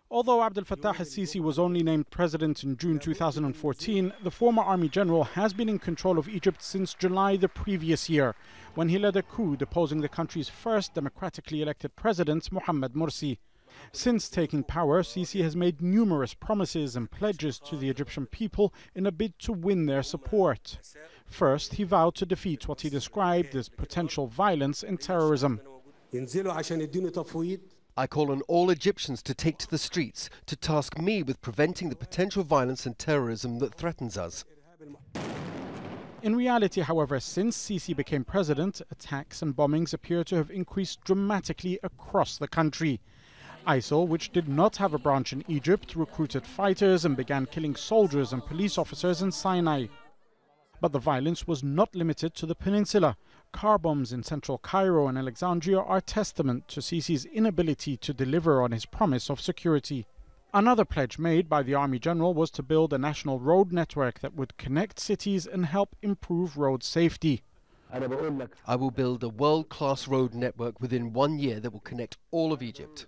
Although Abdel Fattah el-Sisi was only named president in June 2014, the former army general has been in control of Egypt since July the previous year, when he led a coup deposing the country's first democratically elected president, Mohammed Morsi. Since taking power, Sisi has made numerous promises and pledges to the Egyptian people in a bid to win their support. First, he vowed to defeat what he described as potential violence and terrorism. I call on all Egyptians to take to the streets to task me with preventing the potential violence and terrorism that threatens us. In reality, however, since Sisi became president, attacks and bombings appear to have increased dramatically across the country. ISIL, which did not have a branch in Egypt, recruited fighters and began killing soldiers and police officers in Sinai. But the violence was not limited to the peninsula. Car bombs in central Cairo and Alexandria are testament to Sisi's inability to deliver on his promise of security. Another pledge made by the Army General was to build a national road network that would connect cities and help improve road safety. I will build a world-class road network within 1 year that will connect all of Egypt.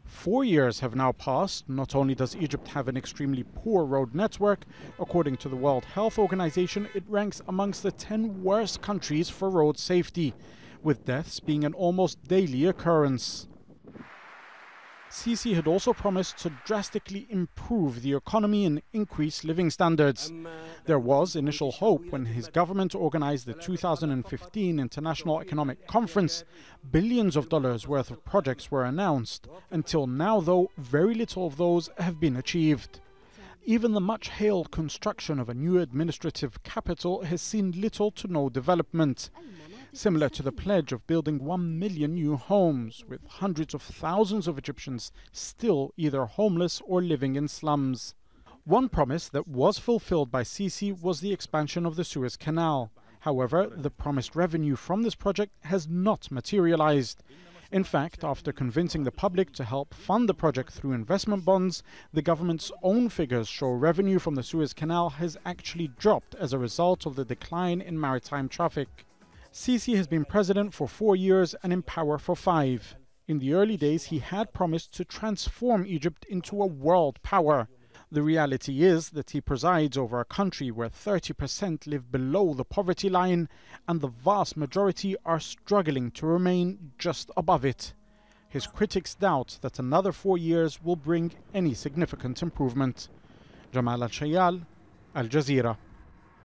4 years have now passed. Not only does Egypt have an extremely poor road network, according to the World Health Organization, it ranks amongst the 10 worst countries for road safety, with deaths being an almost daily occurrence. Sisi had also promised to drastically improve the economy and increase living standards. There was initial hope when his government organized the 2015 International Economic Conference. Billions of dollars worth of projects were announced. Until now, though, very little of those have been achieved. Even the much-hailed construction of a new administrative capital has seen little to no development. Similar to the pledge of building 1 million new homes, with hundreds of thousands of Egyptians still either homeless or living in slums. One promise that was fulfilled by Sisi was the expansion of the Suez Canal. However, the promised revenue from this project has not materialized. In fact, after convincing the public to help fund the project through investment bonds, the government's own figures show revenue from the Suez Canal has actually dropped as a result of the decline in maritime traffic. Sisi has been president for 4 years and in power for 5. In the early days, he had promised to transform Egypt into a world power. The reality is that he presides over a country where 30% live below the poverty line and the vast majority are struggling to remain just above it. His critics doubt that another 4 years will bring any significant improvement. Jamal, Elshayyal, Al Jazeera.